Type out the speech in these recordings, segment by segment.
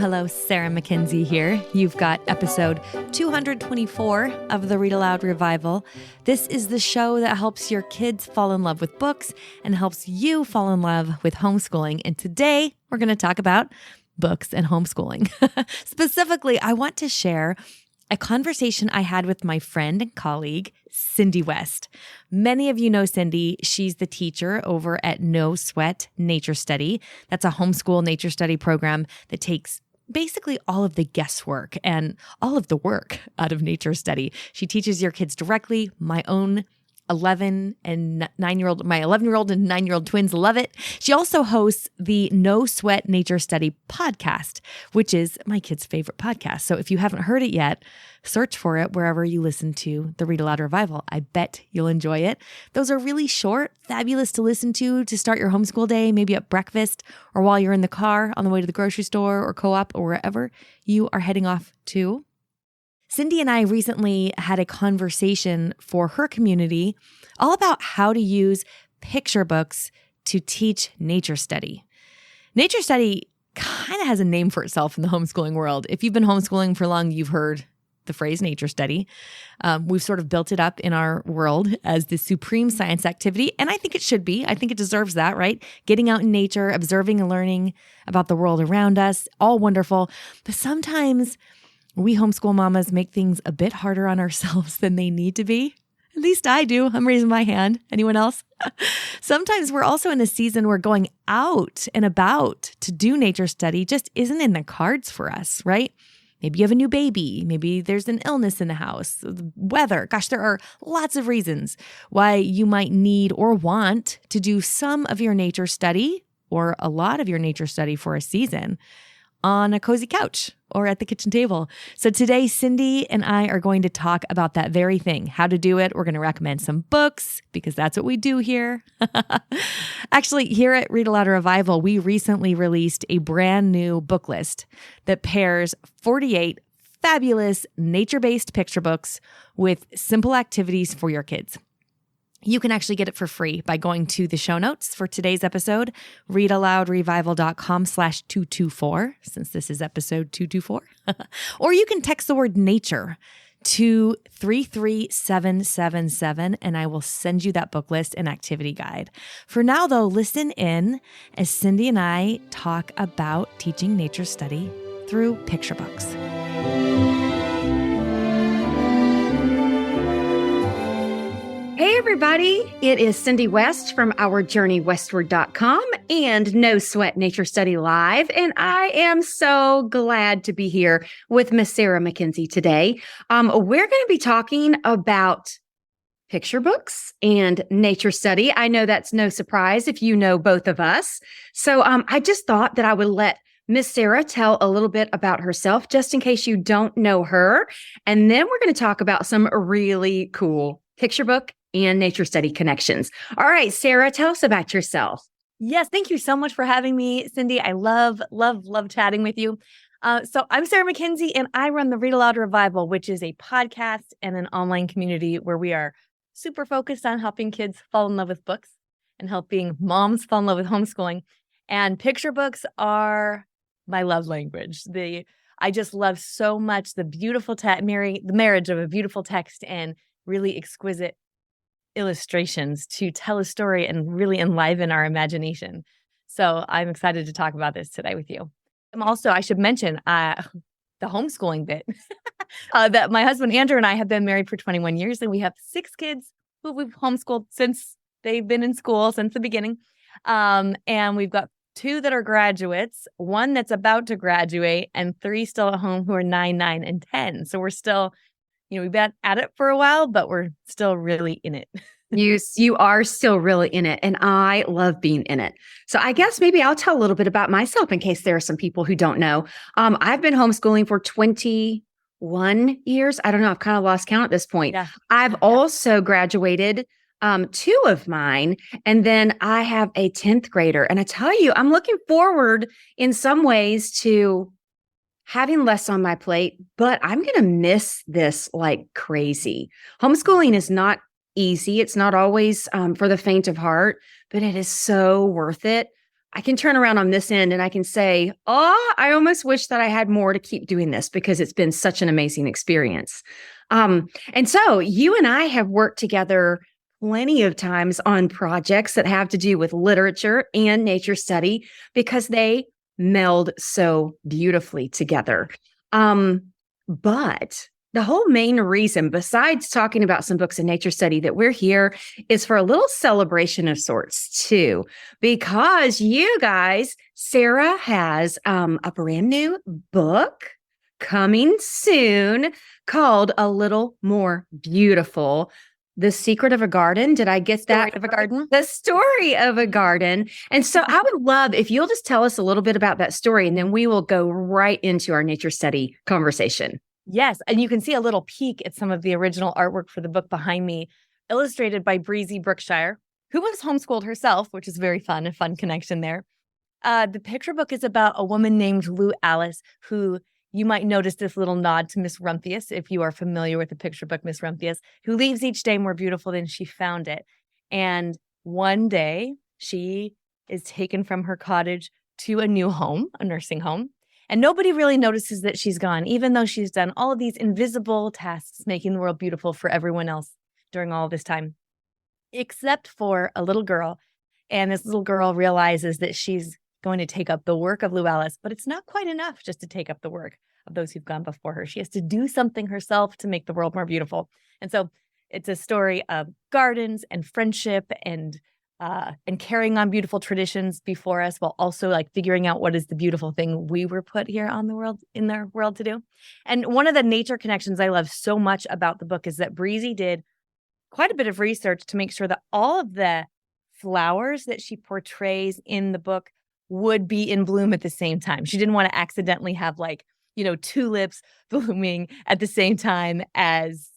hello. Sarah McKenzie here. You've got episode 224 of the Read-Aloud Revival. This is the show that helps your kids fall in love with books and helps you fall in love with homeschooling. And today we're going to talk about books and homeschooling. Specifically, I want to share a conversation I had with my friend and colleague, Cindy West. Many of you know Cindy. She's the teacher over at No Sweat Nature Study. That's a homeschool nature study program that takes basically all of the guesswork and all of the work out of nature study. She teaches your kids directly. My own 11 and 9-year-old, my 11-year-old and 9-year-old twins love it. She also hosts the No Sweat Nature Study podcast, which is my kids' favorite podcast. So if you haven't heard it yet, search for it wherever you listen to the Read-Aloud Revival. I bet you'll enjoy it. Those are really short, fabulous to listen to start your homeschool day, maybe at breakfast or while you're in the car on the way to the grocery store or co-op or wherever you are heading off to. Cindy and I recently had a conversation for her community all about how to use picture books to teach nature study. Nature study kind of has a name for itself in the homeschooling world. If you've been homeschooling for long, you've heard the phrase nature study. We've sort of built it up in our world as the supreme science activity, and I think it should be. I think it deserves that, right? Getting out in nature, observing and learning about the world around us, all wonderful. But sometimes we homeschool mamas make things a bit harder on ourselves than they need to be. At least I do. I'm raising my hand. Anyone else? Sometimes we're also in a season where going out and about to do nature study just isn't in the cards for us, right? Maybe you have a new baby. Maybe there's an illness in the house, the weather. Gosh, there are lots of reasons why you might need or want to do some of your nature study or a lot of your nature study for a season on a cozy couch or at the kitchen table. So today, Cindy and I are going to talk about that very thing, how to do it. We're going to recommend some books because that's what we do here. Actually, here at Read-Aloud Revival, we recently released a brand new book list that pairs 48 fabulous nature-based picture books with simple activities for your kids. You can actually get it for free by going to the show notes for today's episode, readaloudrevival.com/224, since this is episode 224. Or you can text the word nature to 33777, and I will send you that book list and activity guide. For now, though, listen in as Cindy and I talk about teaching nature study through picture books. Hey everybody, it is Cindy West from OurJourneyWestward.com and No Sweat Nature Study Live, and I am so glad to be here with Miss Sarah McKenzie today. We're going to be talking about picture books and nature study. I know that's no surprise if you know both of us. So I just thought that I would let Miss Sarah tell a little bit about herself, just in case you don't know her, and then we're going to talk about some really cool picture book and nature study connections. All right, Sarah, tell us about yourself. Yes, thank you so much for having me, Cindy. I love chatting with you. So I'm Sarah McKenzie, and I run the Read-Aloud Revival, which is a podcast and an online community where we are super focused on helping kids fall in love with books and helping moms fall in love with homeschooling. And picture books are my love language. I just love so much the beautiful the marriage of a beautiful text and really exquisite illustrations to tell a story and really enliven our imagination. So I'm excited to talk about this today with you. I should mention the homeschooling bit that my husband Andrew and I have been married for 21 years, and we have 6 kids who we've homeschooled since they've been in school since the beginning. And we've got 2 that are graduates, 1 that's about to graduate, and 3 still at home who are 9, 9, and 10. So we're still, we've been at it for a while, but we're still really in it. You are still really in it, and I love being in it. So I guess maybe I'll tell a little bit about myself in case there are some people who don't know. I've been homeschooling for 21 years. I don't know. I've kind of lost count at this point. Yeah. I've also graduated 2 of mine, and then I have a 10th grader. And I tell you, I'm looking forward in some ways to having less on my plate, but I'm going to miss this like crazy. Homeschooling is not easy. It's not always for the faint of heart, but it is so worth it. I can turn around on this end and I can say, oh, I almost wish that I had more to keep doing this because it's been such an amazing experience. And so you and I have worked together plenty of times on projects that have to do with literature and nature study because they meld so beautifully together. But the whole main reason, besides talking about some books in nature study, that we're here is for a little celebration of sorts too, because you guys, Sarah has a brand new book coming soon called A Little More Beautiful. The Secret of a Garden. Did I get that? Story of a Garden. The Story of a Garden. And so I would love if you'll just tell us a little bit about that story, and then we will go right into our nature study conversation. Yes, and you can see a little peek at some of the original artwork for the book behind me, illustrated by Breezy Brookshire, who was homeschooled herself, which is very fun, a fun connection there. The picture book is about a woman named Lou Alice, who you might notice this little nod to Miss Rumphius, if you are familiar with the picture book, Miss Rumphius, who leaves each day more beautiful than she found it. And one day, she is taken from her cottage to a new home, a nursing home. And nobody really notices that she's gone, even though she's done all of these invisible tasks, making the world beautiful for everyone else during all this time, except for a little girl. And this little girl realizes that she's going to take up the work of Lou Alice, but it's not quite enough just to take up the work of those who've gone before her. She has to do something herself to make the world more beautiful. And so it's a story of gardens and friendship and carrying on beautiful traditions before us, while also like figuring out what is the beautiful thing we were put here on the world, in the world to do. And one of the nature connections I love so much about the book is that Breezy did quite a bit of research to make sure that all of the flowers that she portrays in the book would be in bloom at the same time. She didn't want to accidentally have tulips blooming at the same time as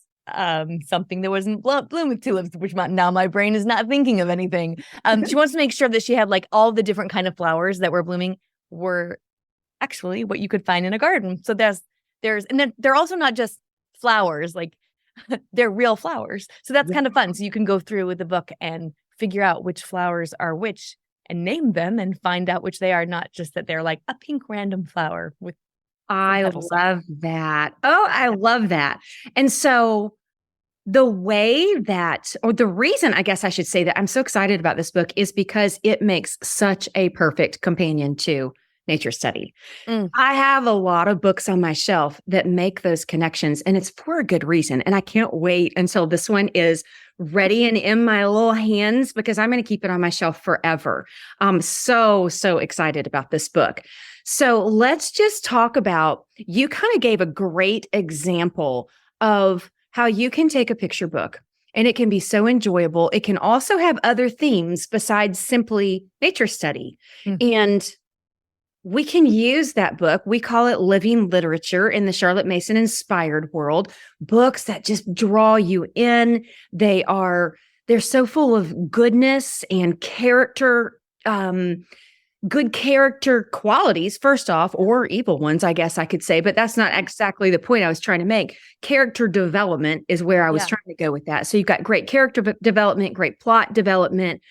something that wasn't bloom with tulips, which now my brain is not thinking of anything. She wants to make sure that she had all the different kind of flowers that were blooming were actually what you could find in a garden. So and then they're also not just flowers, they're real flowers. So that's kind of fun. So you can go through with the book and figure out which flowers are which and name them and find out which they are, not just that they're like a pink random flower with. I love that. Oh, I love that. And so the way that, or the reason I guess I should say that I'm so excited about this book is because it makes such a perfect companion to nature study. I have a lot of books on my shelf that make those connections, and it's for a good reason. And I can't wait until this one is ready and in my little hands because I'm going to keep it on my shelf forever. I'm so excited about this book. So let's just talk about, you kind of gave a great example of how you can take a picture book and it can be so enjoyable. It can also have other themes besides simply nature study. And we can use that book. We call it living literature in the Charlotte Mason inspired world. Books that just draw you in. They're so full of goodness and character, good character qualities, first off, or evil ones, I guess I could say, but that's not exactly the point I was trying to make. Character development is where I was trying to go with that. So you've got great character development, great plot development,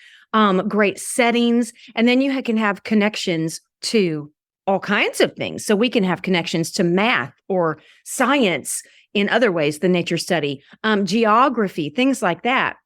great settings, and then you can have connections to all kinds of things. So we can have connections to math or science in other ways than nature study, geography, things like that.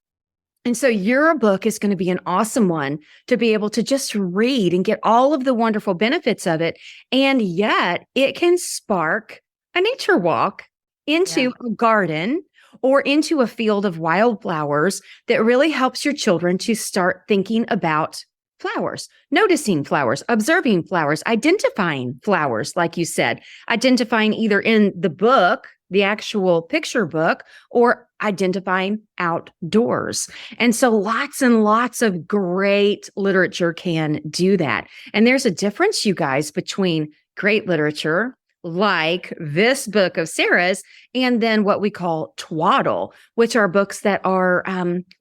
And so your book is going to be an awesome one to be able to just read and get all of the wonderful benefits of it. And yet it can spark a nature walk into a garden or into a field of wildflowers that really helps your children to start thinking about flowers, noticing flowers, observing flowers, identifying flowers, like you said, identifying either in the book, the actual picture book, or identifying outdoors. And so lots and lots of great literature can do that. And there's a difference, you guys, between great literature, like this book of Sarah's, and then what we call twaddle, which are books that are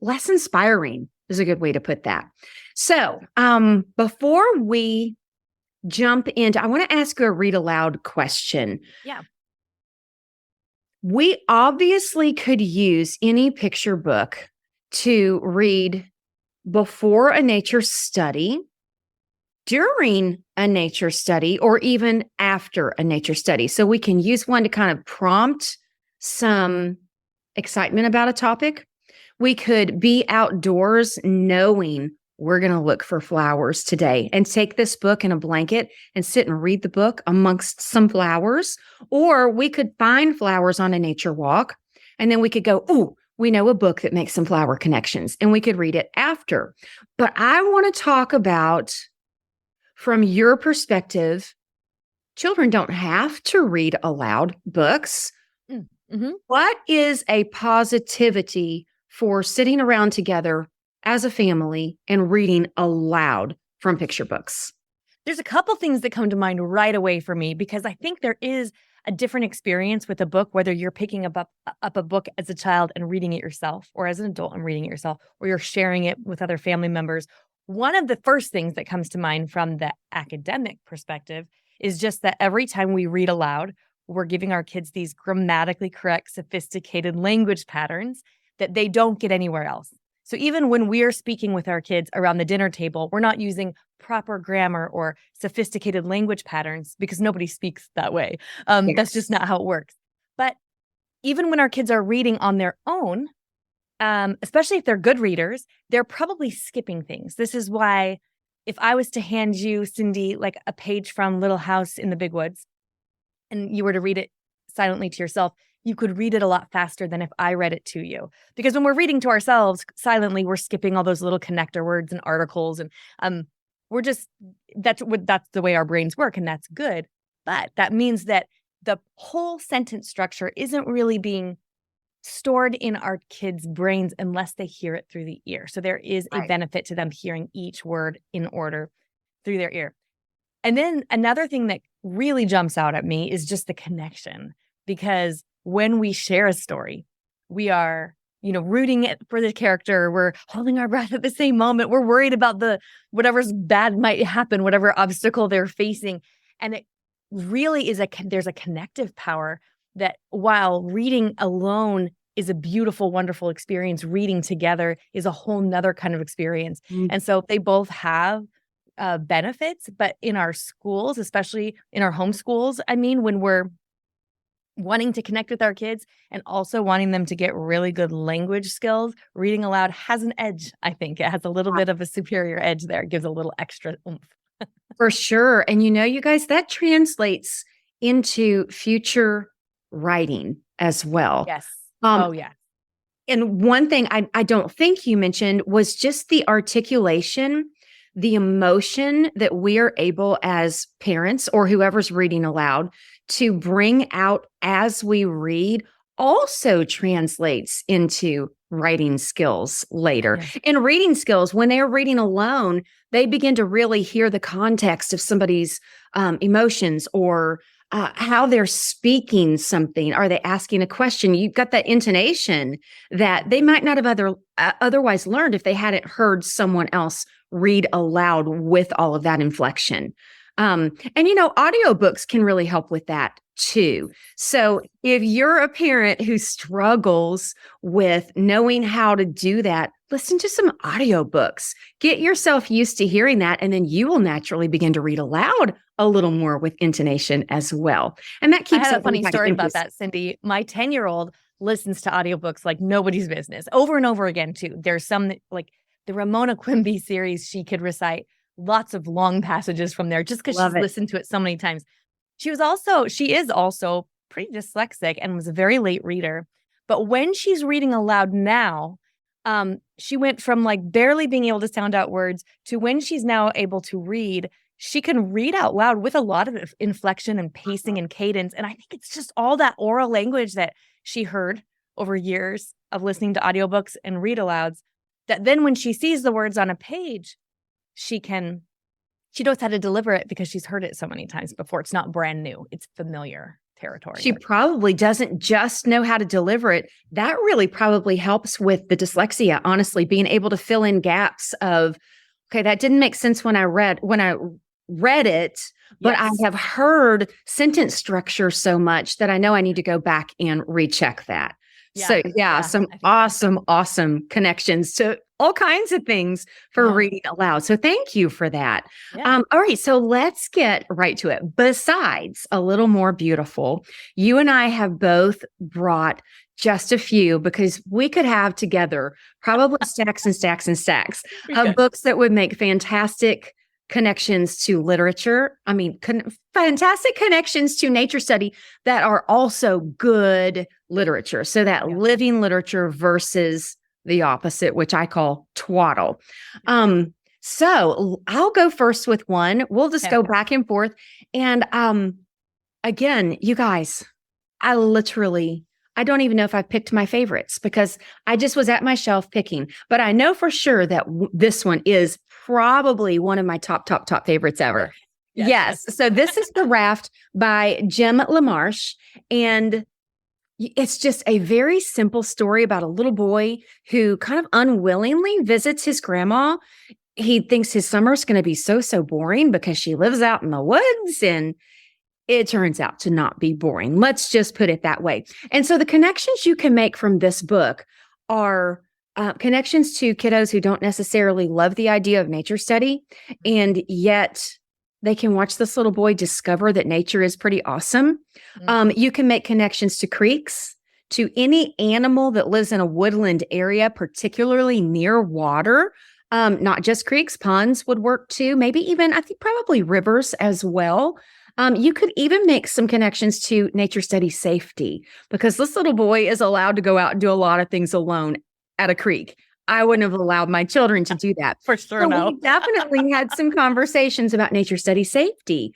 less inspiring, is a good way to put that. So before we jump into, I want to ask you a read aloud question. Yeah. We obviously could use any picture book to read before a nature study during a nature study or even after a nature study. So we can use one to kind of prompt some excitement about a topic. We could be outdoors knowing we're going to look for flowers today and take this book in a blanket and sit and read the book amongst some flowers. Or we could find flowers on a nature walk and then we could go, "Ooh, we know a book that makes some flower connections," and we could read it after. But I want to talk about, from your perspective, children don't have to read aloud books. Mm-hmm. What is a positivity for sitting around together as a family and reading aloud from picture books? There's a couple things that come to mind right away for me, because I think there is a different experience with a book, whether you're picking up a book as a child and reading it yourself, or as an adult and reading it yourself, or you're sharing it with other family members. One of the first things that comes to mind from the academic perspective is just that every time we read aloud, we're giving our kids these grammatically correct, sophisticated language patterns that they don't get anywhere else. So even when we're speaking with our kids around the dinner table, we're not using proper grammar or sophisticated language patterns because nobody speaks that way. That's just not how it works. But even when our kids are reading on their own, especially if they're good readers, they're probably skipping things. This is why if I was to hand you, Cindy, like a page from Little House in the Big Woods, and you were to read it silently to yourself, you could read it a lot faster than if I read it to you. Because when we're reading to ourselves silently, we're skipping all those little connector words and articles. And we're just, that's the way our brains work. And that's good. But that means that the whole sentence structure isn't really being stored in our kids' brains unless they hear it through the ear. So there is a benefit to them hearing each word in order through their ear. And then another thing that really jumps out at me is just the connection, because when we share a story, we are, rooting it for the character. We're holding our breath at the same moment. We're worried about whatever's bad might happen, whatever obstacle they're facing. And it really is there's a connective power that, while reading alone is a beautiful, wonderful experience, reading together is a whole nother kind of experience. Mm-hmm. And so they both have benefits, but in our schools, especially in our homeschools, when we're wanting to connect with our kids and also wanting them to get really good language skills, reading aloud has an edge. I think it has a little bit of a superior edge there. It gives a little extra oomph. For sure. And you guys, that translates into future writing as well. Yes. Yeah. And one thing I don't think you mentioned was just the articulation, the emotion that we are able as parents or whoever's reading aloud to bring out as we read also translates into writing skills later. Yeah. And reading skills, when they're reading alone, they begin to really hear the context of somebody's emotions or how they're speaking something. Are they asking a question? You've got that intonation that they might not have otherwise learned if they hadn't heard someone else read aloud with all of that inflection. And audiobooks can really help with that too. So if you're a parent who struggles with knowing how to do that, listen to some audiobooks. Get yourself used to hearing that, and then you will naturally begin to read aloud a little more with intonation as well. And that keeps I had a funny story about that, Cindy. My 10-year-old listens to audiobooks like nobody's business over and over again too. There's some like the Ramona Quimby series, she could recite lots of long passages from there just because she's listened to it so many times. She is also pretty dyslexic and was a very late reader. But when she's reading aloud now, she went from like barely being able to sound out words to when she's now able to read, she can read out loud with a lot of inflection and pacing and cadence. And I think it's just all that oral language that she heard over years of listening to audiobooks and read alouds, that then when she sees the words on a page, she knows how to deliver it because she's heard it so many times before. It's not brand new. It's familiar territory. She probably doesn't just know how to deliver it. That really probably helps with the dyslexia, honestly, being able to fill in gaps of, okay, that didn't make sense when I read it, but yes. I have heard sentence structure so much that I know I need to go back and recheck that. Yeah. So some awesome connections. So all kinds of things for reading aloud. So thank you for that. Yeah. All right, so let's get right to it. Besides A Little More Beautiful, you and I have both brought just a few because we could have together probably stacks and stacks and stacks of books that would make fantastic connections to literature. I mean, fantastic connections to nature study that are also good literature. So that living literature versus the opposite, which I call twaddle. So I'll go first with one. We'll just go back and forth. And again, you guys, I don't even know if I've picked my favorites because I just was at my shelf picking, but I know for sure that this one is probably one of my top favorites ever. Yes. So this is The Raft by Jim LaMarche. And it's just a very simple story about a little boy who kind of unwillingly visits his grandma. He thinks his summer's going to be so boring because she lives out in the woods, and it turns out to not be boring. Let's just put it that way. And so the connections you can make from this book are connections to kiddos who don't necessarily love the idea of nature study, and yet they can watch this little boy discover that nature is pretty awesome. You can make connections to creeks, to any animal that lives in a woodland area, particularly near water. Not just creeks, ponds would work too. Maybe even, I think probably rivers as well. You could even make some connections to nature study safety because this little boy is allowed to go out and do a lot of things alone at a creek. I wouldn't have allowed my children to do that. For sure, so no. We definitely had some conversations about nature study safety.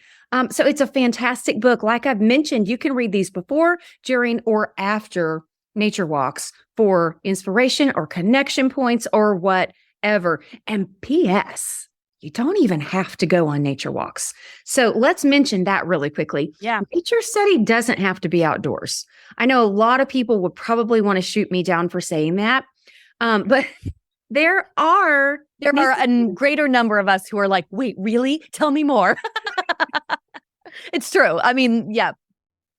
So it's a fantastic book. Like I've mentioned, you can read these before, during, or after nature walks for inspiration or connection points or whatever. And P.S., you don't even have to go on nature walks. So let's mention that really quickly. Yeah. Nature study doesn't have to be outdoors. I know a lot of people would probably want to shoot me down for saying that. But there are a greater number of us who are like, wait, really? Tell me more. It's true. I mean, yeah.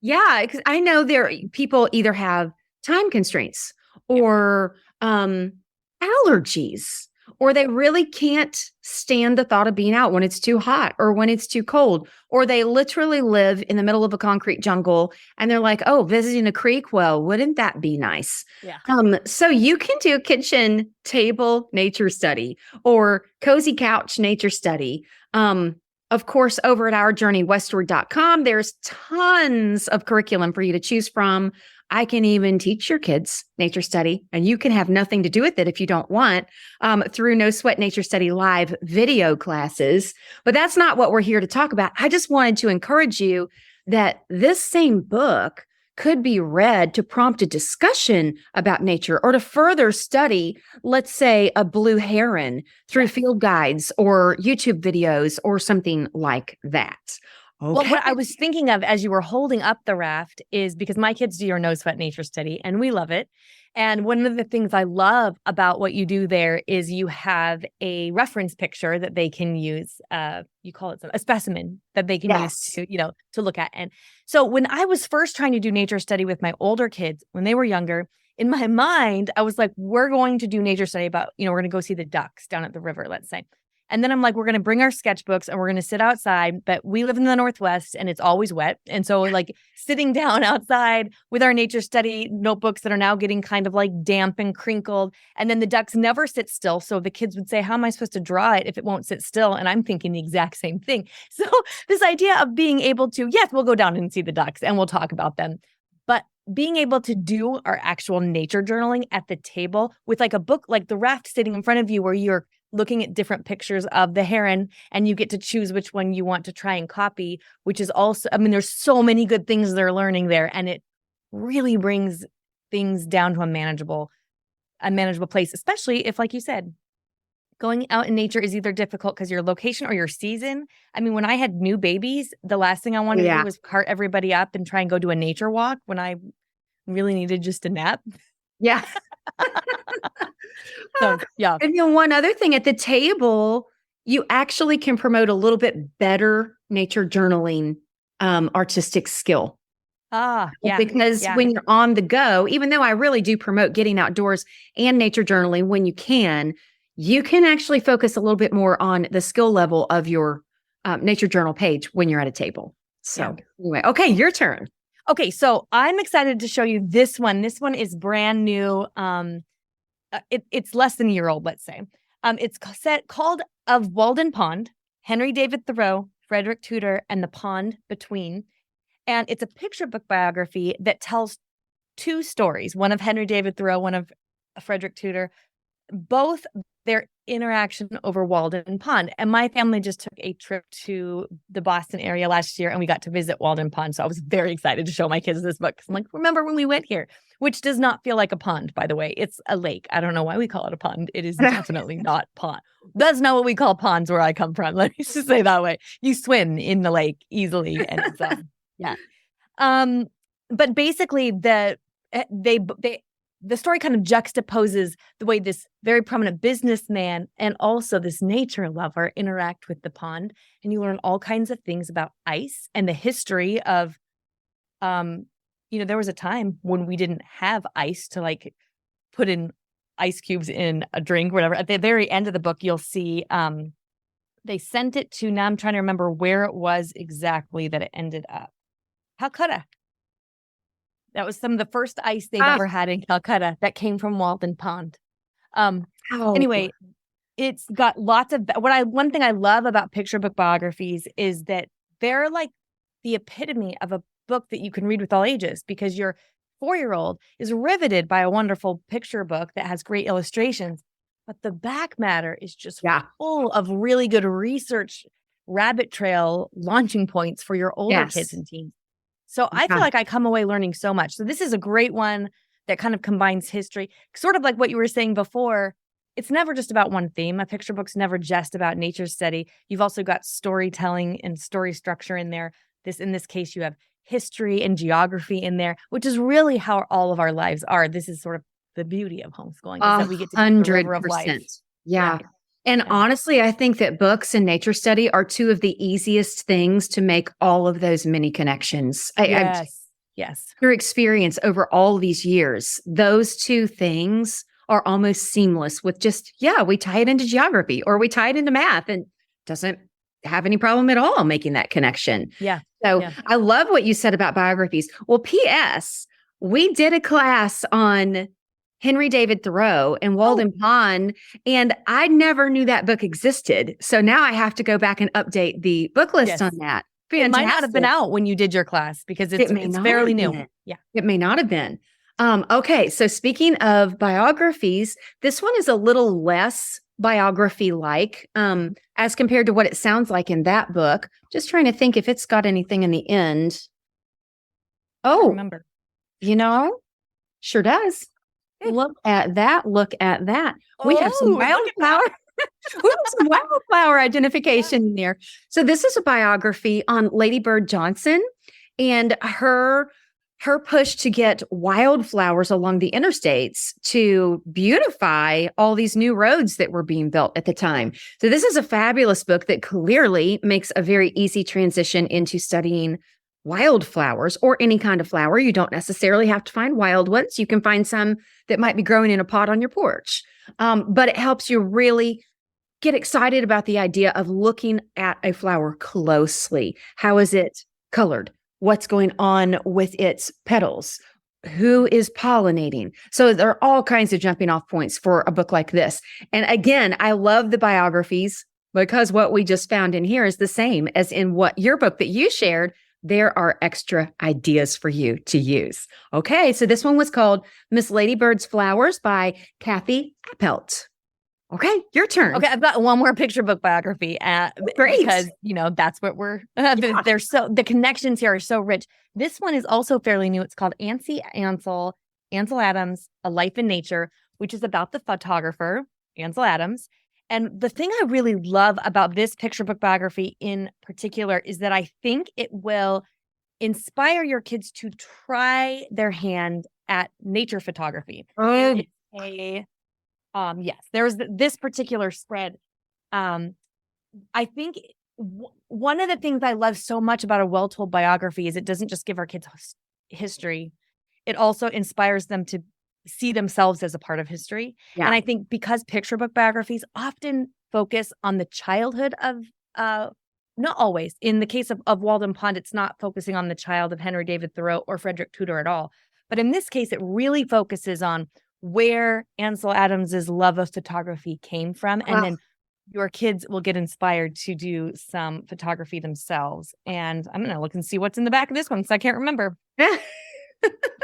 Yeah, because I know people either have time constraints or allergies, or they really can't stand the thought of being out when it's too hot or when it's too cold, or they literally live in the middle of a concrete jungle and they're like, oh, visiting a creek. Well, wouldn't that be nice? Yeah. So you can do kitchen table nature study or cozy couch nature study. Of course, over at ourjourneywestward.com, there's tons of curriculum for you to choose from. I can even teach your kids nature study, and you can have nothing to do with it if you don't want, through No Sweat Nature Study Live video classes. But that's not what we're here to talk about. I just wanted to encourage you that this same book could be read to prompt a discussion about nature or to further study, let's say, a blue heron through field guides or YouTube videos or something like that. Okay. Well, what I was thinking of as you were holding up the raft is because my kids do your No Sweat Nature Study and we love it. And one of the things I love about what you do there is you have a reference picture that they can use. You call it a specimen that they can use to look at. And so when I was first trying to do nature study with my older kids, when they were younger, in my mind, I was like, we're going to do nature study about, we're going to go see the ducks down at the river, let's say. And then I'm like, we're going to bring our sketchbooks and we're going to sit outside, but we live in the Northwest and it's always wet. And so like sitting down outside with our nature study notebooks that are now getting kind of like damp and crinkled. And then the ducks never sit still. So the kids would say, how am I supposed to draw it if it won't sit still? And I'm thinking the exact same thing. So this idea of being able to, yes, we'll go down and see the ducks and we'll talk about them. But being able to do our actual nature journaling at the table with like a book, like The Raft sitting in front of you where you're looking at different pictures of the heron and you get to choose which one you want to try and copy, which is also, there's so many good things they're learning there. And it really brings things down to a manageable place, especially if, like you said, going out in nature is either difficult because your location or your season. When I had new babies, the last thing I wanted to do was cart everybody up and try and go do a nature walk when I really needed just a nap. Yeah. So, yeah. And then one other thing, at the table, you actually can promote a little bit better nature journaling artistic skill. Yeah. Because when you're on the go, even though I really do promote getting outdoors and nature journaling when you can, you can actually focus a little bit more on the skill level of your nature journal page when you're at a table. So anyway, okay, your turn. Okay, so I'm excited to show you this one. This one is brand new. It's less than a year old, let's say. It's called Of Walden Pond, Henry David Thoreau, Frederick Tudor, and the Pond Between. And it's a picture book biography that tells two stories, one of Henry David Thoreau, one of Frederick Tudor, both their interaction over Walden Pond. And my family just took a trip to the Boston area last year and we got to visit Walden Pond. So I was very excited to show my kids this book. I'm like, remember when we went here? Which does not feel like a pond, by the way. It's a lake. I don't know why we call it a pond. It is definitely not pond. That's not what we call ponds where I come from. Let me just say that way. You swim in the lake easily. And it's, yeah. But basically the story kind of juxtaposes the way this very prominent businessman and also this nature lover interact with the pond. And you learn all kinds of things about ice and the history of, there was a time when we didn't have ice to like put in ice cubes in a drink or whatever. At the very end of the book, you'll see they sent it to, now I'm trying to remember where it was exactly that it ended up. Calcutta. That was some of the first ice they've ever had in Calcutta that came from Walden Pond. Anyway, it's got lots of one thing I love about picture book biographies is that they're like the epitome of a book that you can read with all ages, because your 4-year-old is riveted by a wonderful picture book that has great illustrations, but the back matter is just full of really good research, rabbit trail launching points for your older kids and teens. So I feel like I come away learning so much. So this is a great one that kind of combines history, sort of like what you were saying before. It's never just about one theme. A picture book's never just about nature study. You've also got storytelling and story structure in there. In this case, you have history and geography in there, which is really how all of our lives are. This is sort of the beauty of homeschooling, is that we get to take the river of life. Yeah. And honestly, I think that books and nature study are two of the easiest things to make all of those mini connections. Yes. Your experience over all these years, those two things are almost seamless with just, we tie it into geography or we tie it into math, and doesn't have any problem at all making that connection. Yeah. So I love what you said about biographies. Well, P.S., we did a class on Henry David Thoreau and Walden Pond, and I never knew that book existed. So now I have to go back and update the book list on that. Fantastic. It might not have been out when you did your class because it's fairly new. Yeah, it may not have been. Okay, so speaking of biographies, this one is a little less biography-like as compared to what it sounds like in that book. Just trying to think if it's got anything in the end. Oh, remember. Sure does. Look at that. We have some wildflower. We have some wildflower identification in there. So this is a biography on Lady Bird Johnson and her push to get wildflowers along the interstates to beautify all these new roads that were being built at the time. So this is a fabulous book that clearly makes a very easy transition into studying wildflowers or any kind of flower. You don't necessarily have to find wild ones. You can find some that might be growing in a pot on your porch. But it helps you really get excited about the idea of looking at a flower closely. How is it colored? What's going on with its petals? Who is pollinating? So there are all kinds of jumping off points for a book like this. And again, I love the biographies because what we just found in here is the same as in what your book that you shared. There are extra ideas for you to use. Okay, so this one was called Miss Lady Bird's Flowers by Kathy Appelt. Okay, your turn. Okay, I've got one more picture book biography. Great. Because, that's what we're, the connections here are so rich. This one is also fairly new. It's called Ansel Adams, A Life in Nature, which is about the photographer, Ansel Adams. And the thing I really love about this picture book biography in particular is that I think it will inspire your kids to try their hand at nature photography. Yes, there's this particular spread. I think one of the things I love so much about a well-told biography is it doesn't just give our kids history. It also inspires them to see themselves as a part of history. Yeah. And I think because picture book biographies often focus on the childhood of, not always. In the case of Walden Pond, it's not focusing on the child of Henry David Thoreau or Frederick Tudor at all. But in this case, it really focuses on where Ansel Adams's love of photography came from. And then your kids will get inspired to do some photography themselves. And I'm going to look and see what's in the back of this one because I can't remember.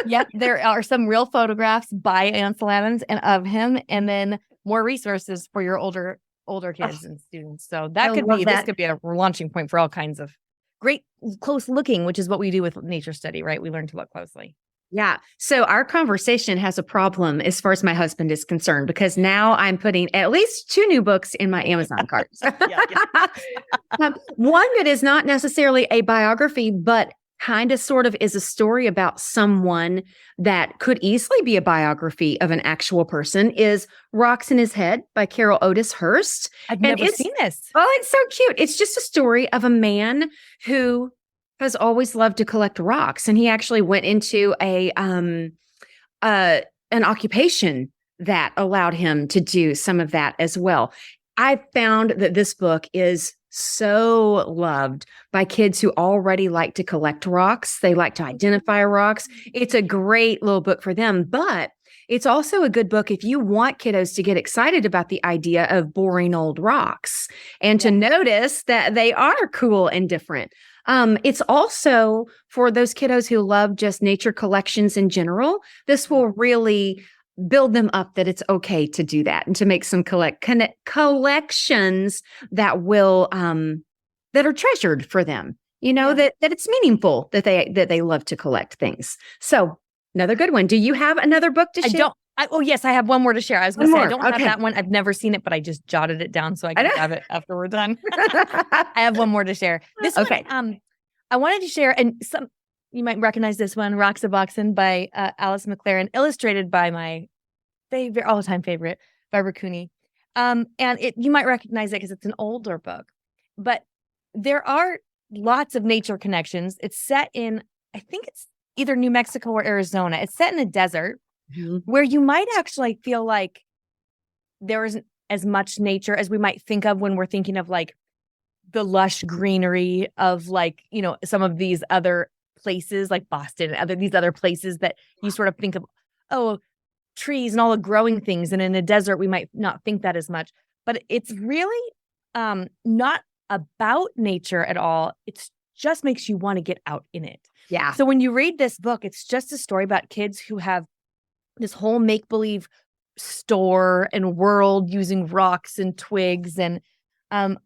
Yep, there are some real photographs by Ansel Adams and of him, and then more resources for your older kids and students. So this could be a launching point for all kinds of great close looking, which is what we do with nature study, right? We learn to look closely. Yeah. So our conversation has a problem as far as my husband is concerned, because now I'm putting at least 2 new books in my Amazon cart. One that is not necessarily a biography, but kind of sort of is a story about someone that could easily be a biography of an actual person is Rocks in His Head by Carol Otis Hurst. I've never seen this. Oh, it's so cute. It's just a story of a man who has always loved to collect rocks. And he actually went into an occupation that allowed him to do some of that as well. I found that this book is so loved by kids who already like to collect rocks. They like to identify rocks. It's a great little book for them, but it's also a good book if you want kiddos to get excited about the idea of boring old rocks and to notice that they are cool and different. It's also for those kiddos who love just nature collections in general. This will really build them up that it's okay to do that and to make some collections that will that are treasured for them. You know, that it's meaningful that they love to collect things. So another good one. Do you have another book to share? Yes, I have one more to share. I was going to say, I don't have that one. I've never seen it, but I just jotted it down so I can have it after we're done. I have one more to share. This one, I wanted to share, and you might recognize this one, Rocks of Oxen by Alice McLaren, illustrated by my all-time favorite, Barbara Cooney. And you might recognize it because it's an older book. But there are lots of nature connections. It's set in, I think it's either New Mexico or Arizona. It's set in a desert where you might actually feel like there isn't as much nature as we might think of when we're thinking of like the lush greenery of like, you know, some of these other places like Boston and these other places that you sort of think of, trees and all the growing things. And in a desert, we might not think that as much, but it's really not about nature at all. It just makes you want to get out in it. Yeah. So when you read this book, it's just a story about kids who have this whole make-believe store and world using rocks and twigs, and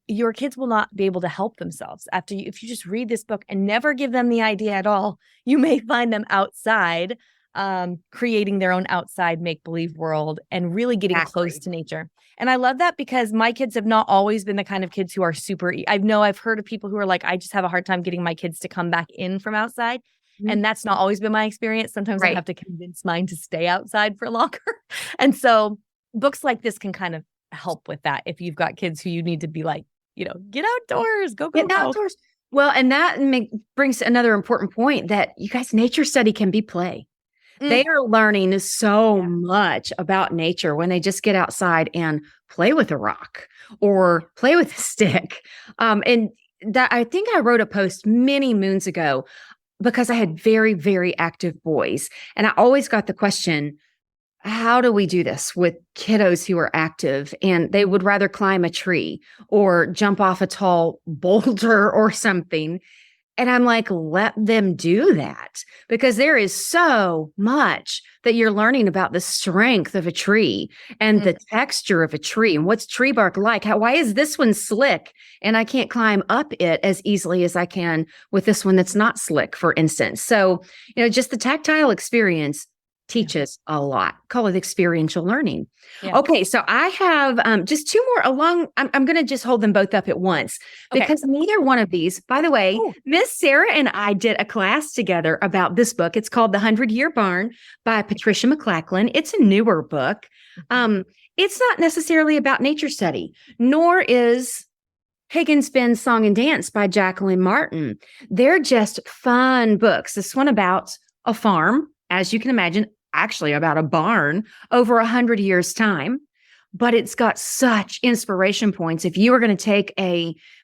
your kids will not be able to help themselves if you just read this book and never give them the idea at all. You may find them outside creating their own outside make-believe world and really getting close to nature. And I love that because my kids have not always been the kind of kids who are super, I've heard of people who are like, I just have a hard time getting my kids to come back in from outside. And that's not always been my experience. Sometimes I have to convince mine to stay outside for longer. And so books like this can kind of help with that. If you've got kids who you need to be like, get outdoors, go outdoors. Well, and that brings another important point that you guys, nature study can be play. They are learning so much about nature when they just get outside and play with a rock or play with a stick. And that I think I wrote a post many moons ago because I had very, very active boys. And I always got the question, how do we do this with kiddos who are active and they would rather climb a tree or jump off a tall boulder or something? And I'm like, let them do that because there is so much that you're learning about the strength of a tree and the texture of a tree and what's tree bark like. Why is this one slick and I can't climb up it as easily as I can with this one that's not slick, for instance. So, just the tactile experience teaches a lot. Call it experiential learning. Yeah. Okay, so I have just 2 more along. I'm going to just hold them both up at once because neither one of these, by the way, Miss Sarah and I did a class together about this book. It's called The 100-Year Barn by Patricia McLachlan. It's a newer book. It's not necessarily about nature study, nor is Higgins Ben's Song and Dance by Jacqueline Martin. They're just fun books. This one about a farm, as you can imagine, actually about a barn over 100 years' time. But it's got such inspiration points. If you are going to take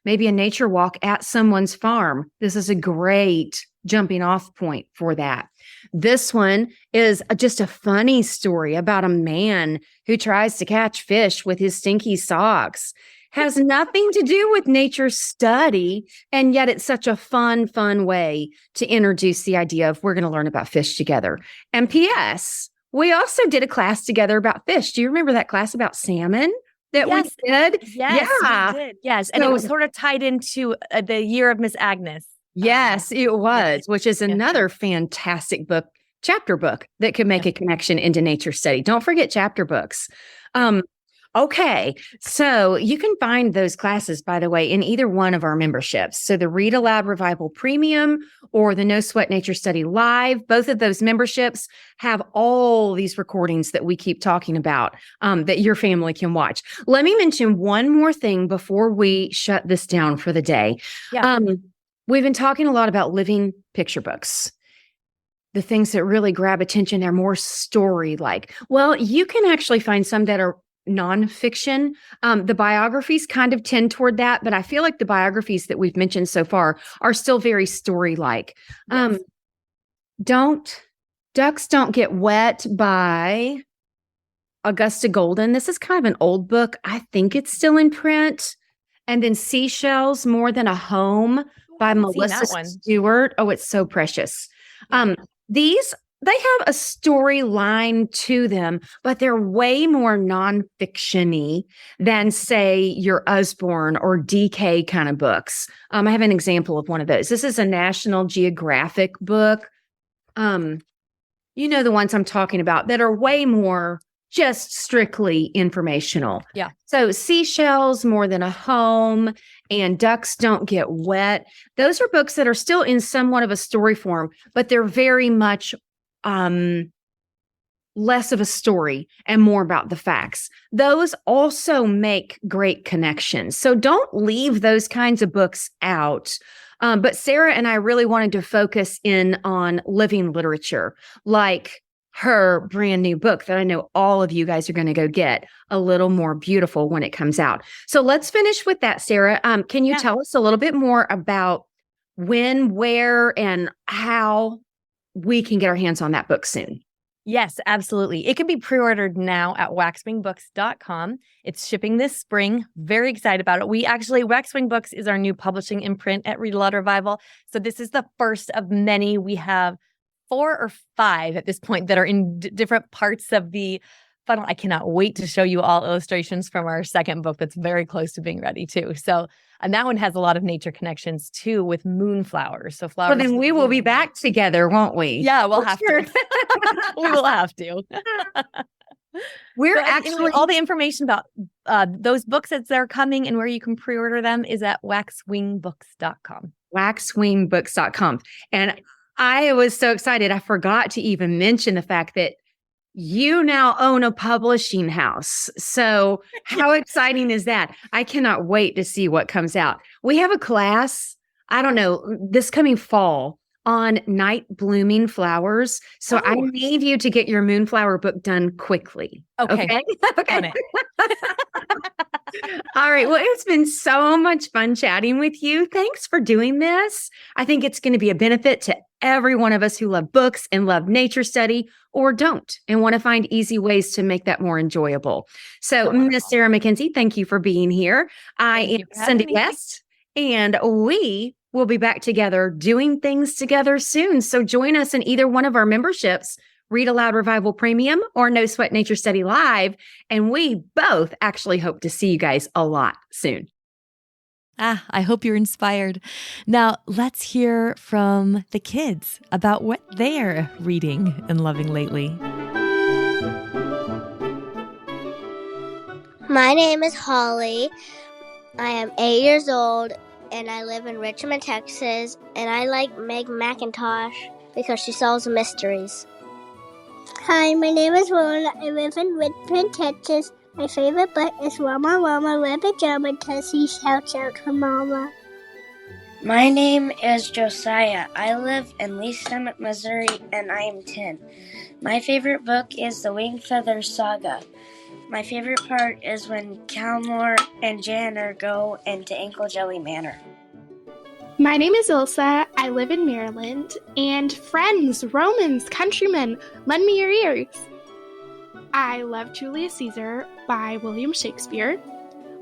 maybe a nature walk at someone's farm, this is a great jumping off point for that. This one is just a funny story about a man who tries to catch fish with his stinky socks. Has nothing to do with nature study, and yet it's such a fun way to introduce the idea of we're going to learn about fish together. And P.S., we also did a class together about fish. Do you remember that class about salmon that we did? Yes, yeah. we did. Yes, and it was sort of tied into the year of Miss Agnes. Yes, it was, which is another fantastic book, chapter book that could make a connection into nature study. Don't forget chapter books. Okay, so you can find those classes, by the way, in either one of our memberships. So the Read-Aloud Revival Premium or the No Sweat Nature Study Live, both of those memberships have all these recordings that we keep talking about that your family can watch. Let me mention one more thing before we shut this down for the day. Yeah. We've been talking a lot about living picture books. The things that really grab attention, they're more story-like. Well, you can actually find some that are nonfiction. The biographies kind of tend toward that, but I feel like the biographies that we've mentioned so far are still very story-like. Yes. Ducks Don't Get Wet by Augusta Golden. This is kind of an old book. I think it's still in print. And then Seashells, More Than a Home by Melissa Stewart. Oh, it's so precious. They have a storyline to them, but they're way more nonfiction-y than, say, your Usborne or DK kind of books. I have an example of one of those. This is a National Geographic book. You know the ones I'm talking about that are way more just strictly informational. Yeah. So Seashells, More Than a Home, and Ducks Don't Get Wet. Those are books that are still in somewhat of a story form, but they're very much less of a story and more about the facts. Those also make great connections. So don't leave those kinds of books out. But Sarah and I really wanted to focus in on living literature, like her brand new book that I know all of you guys are going to go get, A Little More Beautiful, when it comes out. So let's finish with that, Sarah. Can you tell us a little bit more about when, where, and how we can get our hands on that book soon? Yes, absolutely. It can be pre-ordered now at waxwingbooks.com. It's shipping this spring. Very excited about it. Waxwing Books is our new publishing imprint at Read-Aloud Revival. So this is the first of many. We have 4 or 5 at this point that are in different parts of the funnel. I cannot wait to show you all illustrations from our second book that's very close to being ready too. So, and that one has a lot of nature connections too with moonflowers. So flowers. Well, then we will be back together, won't we? Yeah, we'll have to. We will have to. We're actually all the information about those books as they're coming and where you can pre-order them is at waxwingbooks.com. Waxwingbooks.com. And I was so excited. I forgot to even mention the fact that you now own a publishing house. So how exciting is that? I cannot wait to see what comes out. We have a class, I don't know, this coming fall on night blooming flowers. So I need you to get your moonflower book done quickly. Okay. Okay. All right. Well, it's been so much fun chatting with you. Thanks for doing this. I think it's going to be a benefit to every one of us who love books and love nature study or don't and want to find easy ways to make that more enjoyable. So, Miss Sarah McKenzie, thank you for being here. I am Cindy West, and we will be back together doing things together soon. So join us in either one of our memberships, Read-Aloud Revival Premium or No Sweat Nature Study Live. And we both actually hope to see you guys a lot soon. I hope you're inspired. Now, let's hear from the kids about what they're reading and loving lately. My name is Holly. I am 8 years old, and I live in Richmond, Texas, and I like Meg McIntosh because she solves mysteries. Hi, my name is Roland. I live in Richmond, Texas. My favorite book is Mama, Mama, Rabbit Jam, until she shouts out for Mama. My name is Josiah. I live in Lee Summit, Missouri, and I am 10. My favorite book is the Wing Feather Saga. My favorite part is when Calmore and Janner go into Ankle Jelly Manor. My name is Ilsa. I live in Maryland. And friends, Romans, countrymen, lend me your ears. I love Julius Caesar by William Shakespeare.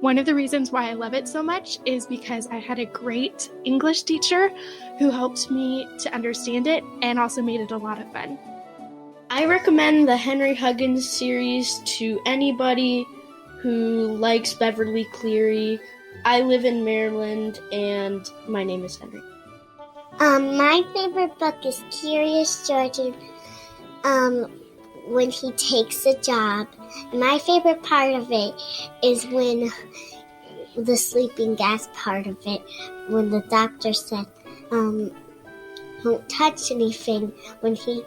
One of the reasons why I love it so much is because I had a great English teacher who helped me to understand it and also made it a lot of fun. I recommend the Henry Huggins series to anybody who likes Beverly Cleary. I live in Maryland, and my name is Henry. My favorite book is Curious George, when he takes a job. My favorite part of it is when the sleeping gas part of it, when the doctor said, don't touch anything. When he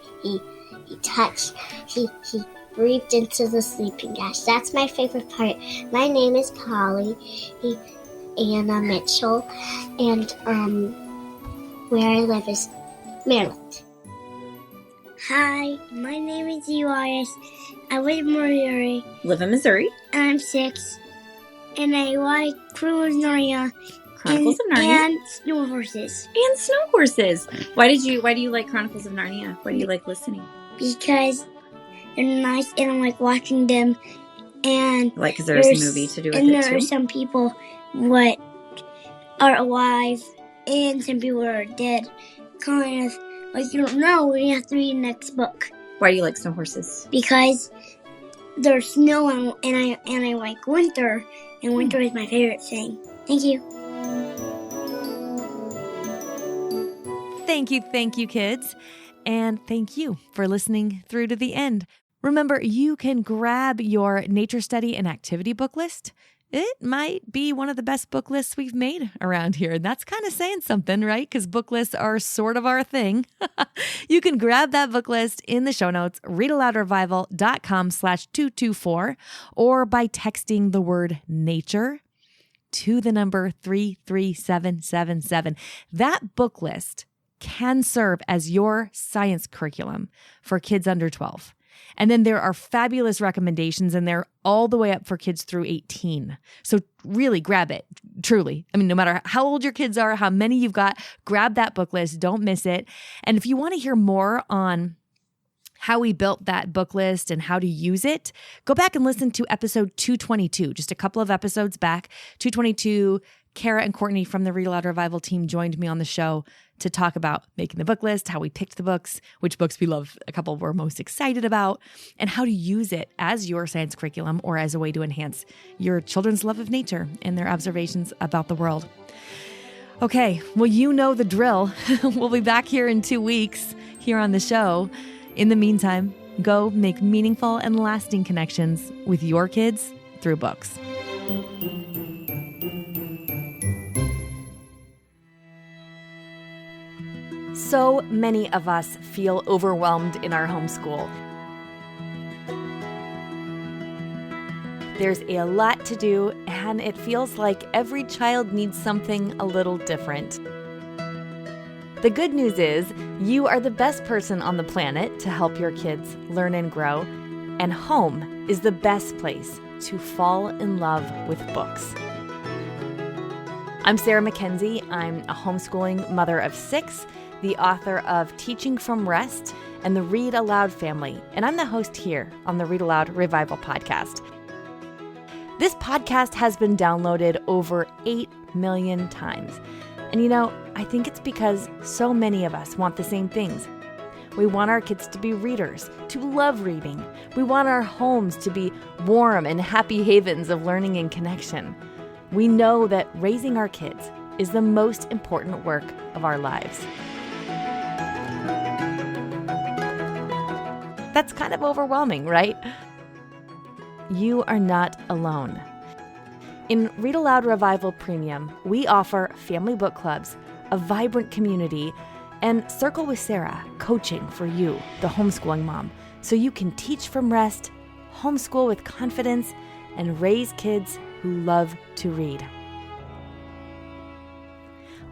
touched, he breathed into the sleeping gas. That's my favorite part. My name is Polly, Anna Mitchell, and where I live is Maryland. Hi, my name is Elias. I live in Missouri. Live in Missouri. And I'm 6. And I like Chronicles of Narnia. Chronicles of Narnia. And Snow Horses. And Snow Horses. Why do you like Chronicles of Narnia? Why do you like listening? Because they're nice and I like watching them. And like, because there's a movie to do with it, and there too? are some people what are alive and some people are dead. Kind of like you don't know when you have to read the next book. Why do you like Snow Horses? Because there's snow and I like winter, and winter is my favorite thing. Thank you. Thank you, kids. And thank you for listening through to the end. Remember, you can grab your nature study and activity book list. It might be one of the best book lists we've made around here. And that's kind of saying something, right? Because book lists are sort of our thing. You can grab that book list in the show notes, readaloudrevival.com/224, or by texting the word nature to the number 33777. That book list can serve as your science curriculum for kids under 12. And then there are fabulous recommendations in there all the way up for kids through 18. So really grab it, truly. I mean, no matter how old your kids are, how many you've got, grab that book list. Don't miss it. And if you want to hear more on how we built that book list and how to use it, go back and listen to episode 222, just a couple of episodes back. 222, Kara and Courtney from the Read-Aloud Revival team joined me on the show to talk about making the book list, how we picked the books, which books we love, a couple we're most excited about, and how to use it as your science curriculum or as a way to enhance your children's love of nature and their observations about the world. Okay, well, you know the drill. We'll be back here in 2 weeks here on the show. In the meantime, go make meaningful and lasting connections with your kids through books. So many of us feel overwhelmed in our homeschool. There's a lot to do, and it feels like every child needs something a little different. The good news is you are the best person on the planet to help your kids learn and grow, and home is the best place to fall in love with books. I'm Sarah Mackenzie. I'm a homeschooling mother of 6, the author of Teaching from Rest and the Read-Aloud family, and I'm the host here on the Read-Aloud Revival podcast. This podcast has been downloaded over 8 million times. And you know, I think it's because so many of us want the same things. We want our kids to be readers, to love reading. We want our homes to be warm and happy havens of learning and connection. We know that raising our kids is the most important work of our lives. That's kind of overwhelming, right? You are not alone. In Read-Aloud Revival Premium, we offer family book clubs, a vibrant community, and Circle with Sarah, coaching for you, the homeschooling mom, so you can teach from rest, homeschool with confidence, and raise kids who love to read.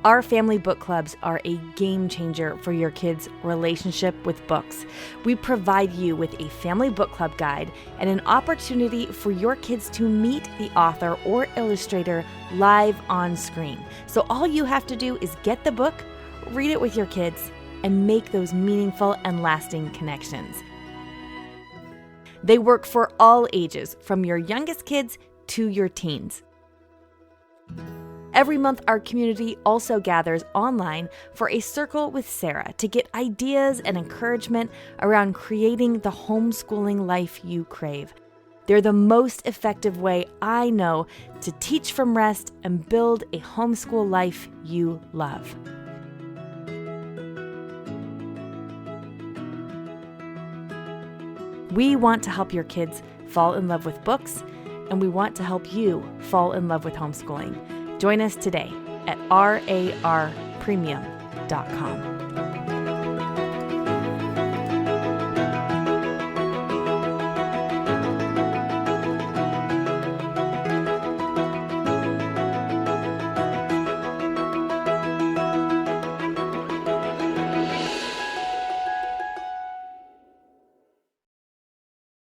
Our family book clubs are a game changer for your kids' relationship with books. We provide you with a family book club guide and an opportunity for your kids to meet the author or illustrator live on screen. So all you have to do is get the book, read it with your kids, and make those meaningful and lasting connections. They work for all ages, from your youngest kids to your teens. Every month, our community also gathers online for a Circle with Sarah to get ideas and encouragement around creating the homeschooling life you crave. They're the most effective way I know to teach from rest and build a homeschool life you love. We want to help your kids fall in love with books, and we want to help you fall in love with homeschooling. Join us today at rarpremium.com.